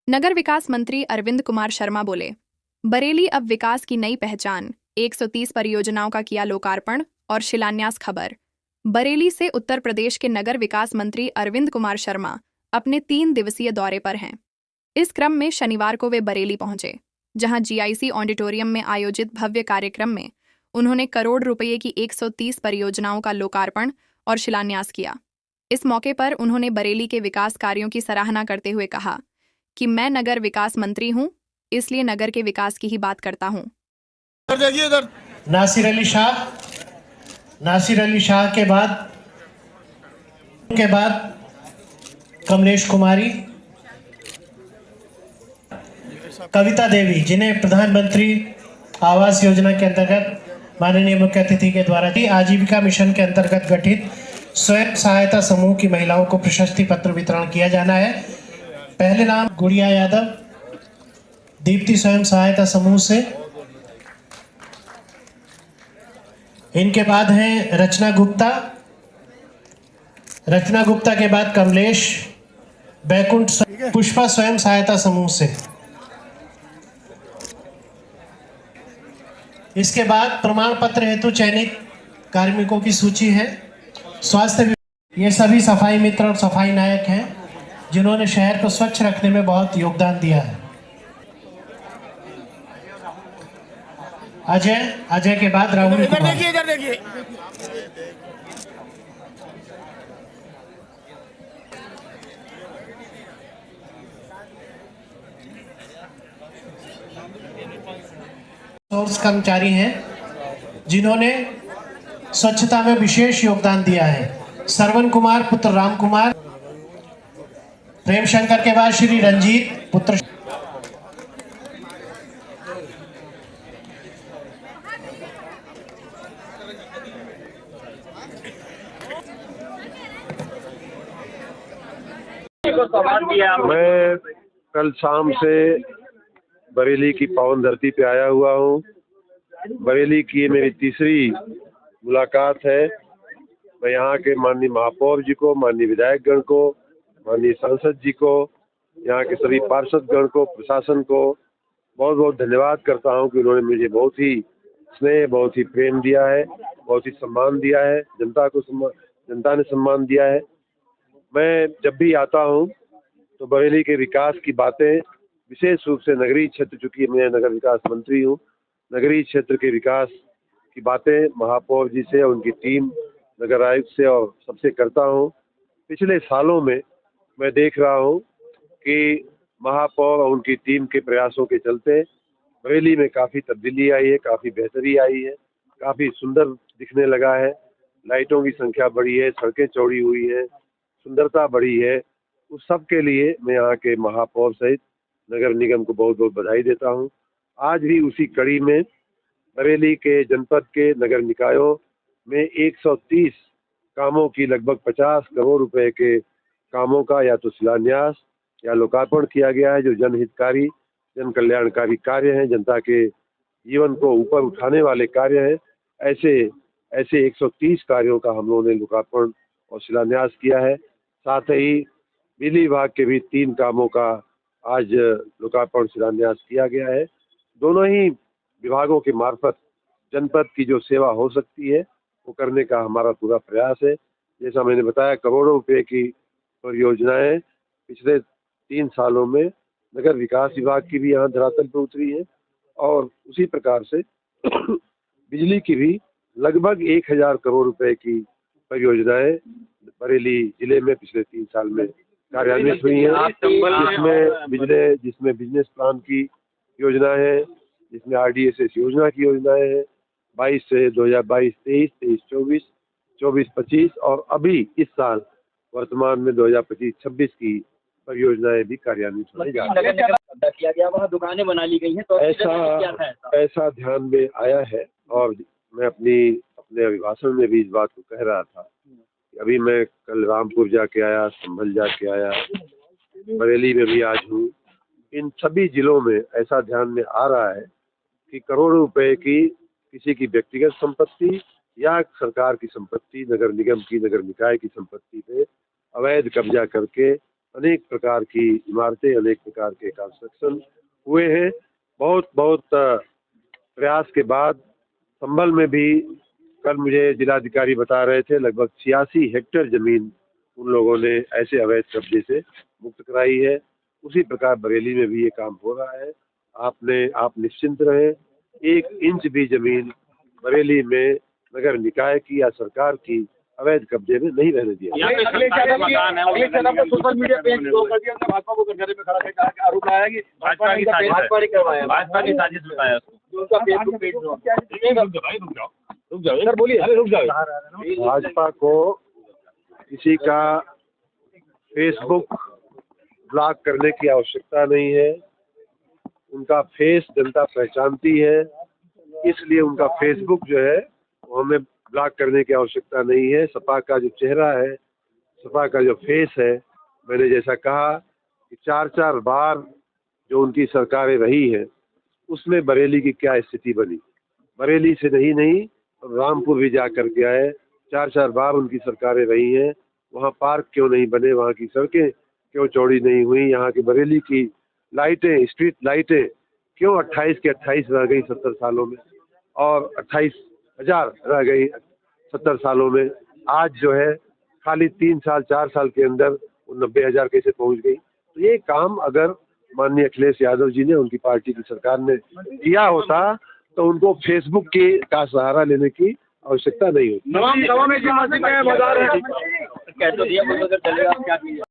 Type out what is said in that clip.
नगर विकास मंत्री अरविंद कुमार शर्मा बोले, बरेली अब विकास की नई पहचान, 130 परियोजनाओं का किया लोकार्पण और शिलान्यास। खबर। बरेली से उत्तर प्रदेश के नगर विकास मंत्री अरविंद कुमार शर्मा अपने 3 दिवसीय दौरे पर हैं। इस क्रम में शनिवार को वे बरेली पहुंचे, जहां जीआईसी ऑडिटोरियम में आयोजित भव्य कार्यक्रम में उन्होंने करोड़ रुपये की 130 परियोजनाओं का लोकार्पण और शिलान्यास किया। इस मौके पर उन्होंने बरेली के विकास कार्यों की सराहना करते हुए कहा कि मैं नगर विकास मंत्री हूं, इसलिए नगर के विकास की ही बात करता हूं। नासिर अली शाह के बाद कमलेश कुमारी, कविता देवी, जिन्हें प्रधानमंत्री आवास योजना के अंतर्गत माननीय मुख्य अतिथि के द्वारा आजीविका मिशन के अंतर्गत गठित स्वयं सहायता समूह की महिलाओं को प्रशस्ति पत्र वितरण किया जाना है। पहले नाम गुड़िया यादव, दीप्ति स्वयं सहायता समूह से। इनके बाद हैं रचना गुप्ता के बाद कमलेश, बैकुंठ, पुष्पा स्वयं सहायता समूह से। इसके बाद प्रमाण पत्र हेतु चयनित कार्मिकों की सूची है। स्वास्थ्य, ये सभी सफाई मित्र और सफाई नायक हैं जिन्होंने शहर को स्वच्छ रखने में बहुत योगदान दिया है। अजय के बाद राहुल कुमार। इधर देखिए। सोर्स कर्मचारी हैं जिन्होंने स्वच्छता में विशेष योगदान दिया है। सरवन कुमार पुत्र राम कुमार, प्रेम शंकर के बाद श्री रंजीत पुत्र। मैं कल शाम से बरेली की पावन धरती पे आया हुआ हूँ। बरेली की ये मेरी तीसरी मुलाकात है। मैं यहाँ के माननीय महापौर जी को, माननीय विधायकगण को, माननीय सांसद जी को, यहाँ के सभी पार्षदगण को, प्रशासन को बहुत बहुत धन्यवाद करता हूँ कि उन्होंने मुझे बहुत ही स्नेह, बहुत ही प्रेम दिया है, बहुत ही सम्मान दिया है। जनता ने सम्मान दिया है। मैं जब भी आता हूँ तो बरेली के विकास की बातें, विशेष रूप से नगरीय क्षेत्र, चूंकि मैं नगर विकास मंत्री हूँ, नगरीय क्षेत्र के विकास की बातें महापौर जी से और उनकी टीम, नगर आयुक्त से और सबसे करता हूँ। पिछले सालों में मैं देख रहा हूँ कि महापौर और उनकी टीम के प्रयासों के चलते बरेली में काफ़ी तब्दीली आई है, काफ़ी बेहतरी आई है, काफ़ी सुंदर दिखने लगा है। लाइटों की संख्या बढ़ी है, सड़कें चौड़ी हुई हैं, सुंदरता बढ़ी है। उस सब के लिए मैं यहाँ के महापौर सहित नगर निगम को बहुत बहुत बधाई देता हूँ। आज भी उसी कड़ी में बरेली के जनपद के नगर निकायों में 130 कामों की लगभग 50 करोड़ रुपए के कामों का या तो शिलान्यास या लोकार्पण किया गया है, जो जनहितकारी, जन कल्याणकारी कार्य हैं, जनता के जीवन को ऊपर उठाने वाले कार्य हैं। ऐसे 130 कार्यों का हम लोगों ने लोकार्पण और शिलान्यास किया है। साथ ही बिजली विभाग के भी 3 कामों का आज लोकार्पण शिलान्यास किया गया है। दोनों ही विभागों के मार्फत जनपद की जो सेवा हो सकती है वो करने का हमारा पूरा प्रयास है। जैसा मैंने बताया, करोड़ों रुपए की परियोजनाएं पिछले 3 सालों में नगर विकास विभाग की भी यहाँ धरातल पर उतरी है और उसी प्रकार से बिजली की भी लगभग 1000 करोड़ रुपए की परियोजनाएं बरेली जिले में पिछले 3 साल में कार्यान्वित हुई है, जिसमें बिजनेस प्लान की योजना है, जिसमें RDSS योजना की योजनाएं हैं, 22 से 2022-23, 23-24, 24-25 और अभी इस साल वर्तमान में 2025-26 की परियोजनाएं भी कार्यान्वित होने जा रही है। किया गया, वहाँ दुकानें बना ली गई हैं, तो ऐसा ध्यान में आया है और मैं अपने अभिभाषण में भी इस बात को कह रहा था। अभी मैं कल रामपुर जाके आया, संभल जाके आया, बरेली में भी आज हूँ। इन सभी जिलों में ऐसा ध्यान में आ रहा है कि करोड़ों रुपए की किसी की व्यक्तिगत संपत्ति या सरकार की संपत्ति, नगर निगम की, नगर निकाय की संपत्ति पे अवैध कब्जा करके अनेक प्रकार की इमारतें, अनेक प्रकार के कंस्ट्रक्शन हुए हैं। बहुत बहुत प्रयास के बाद संभल में भी कल मुझे जिलाधिकारी बता रहे थे लगभग 86 हेक्टेयर जमीन उन लोगों ने ऐसे अवैध कब्जे से मुक्त कराई है। उसी प्रकार बरेली में भी ये काम हो रहा है। आप निश्चिंत रहें, 1 इंच भी जमीन बरेली में नगर निकाय की या सरकार की अवैध कब्जे में नहीं रहने दिया। अगले चरण पर सोशल मीडिया पेज ब्लॉक कर दिया, भाजपा को गठबंधन में खड़ा करके आरोप लगाया कि भाजपा ने करवाया, भाजपा की साजिश बताया उसको। उनका फेसबुक पेज रुक जाओ सर, बोलिए, अरे रुक जाओ। भाजपा को किसी का फेसबुक ब्लॉक करने की आवश्यकता नहीं है। उनका फेस जनता पहचानती है, इसलिए उनका फेसबुक जो है वो हमें ब्लॉक करने की आवश्यकता नहीं है। सपा का जो चेहरा है, सपा का जो फेस है, मैंने जैसा कहा कि 4-4 बार जो उनकी सरकारें रही हैं उसमें बरेली की क्या स्थिति बनी। बरेली से नहीं रामपुर भी जा कर के आए। 4-4 बार उनकी सरकारें रही हैं, वहाँ पार्क क्यों नहीं बने, वहाँ की सड़कें क्यों चौड़ी नहीं हुई, यहाँ की बरेली की लाइटें, स्ट्रीट लाइटें क्यों 28 के 28 रह गई 70 सालों में और 28,000 रह गई 70 सालों में। आज जो है खाली 3 साल 4 साल के अंदर 90,000 कैसे पहुंच गई। तो ये काम अगर माननीय अखिलेश यादव जी ने, उनकी पार्टी की सरकार ने किया होता तो उनको फेसबुक का सहारा लेने की आवश्यकता नहीं होती। नवम में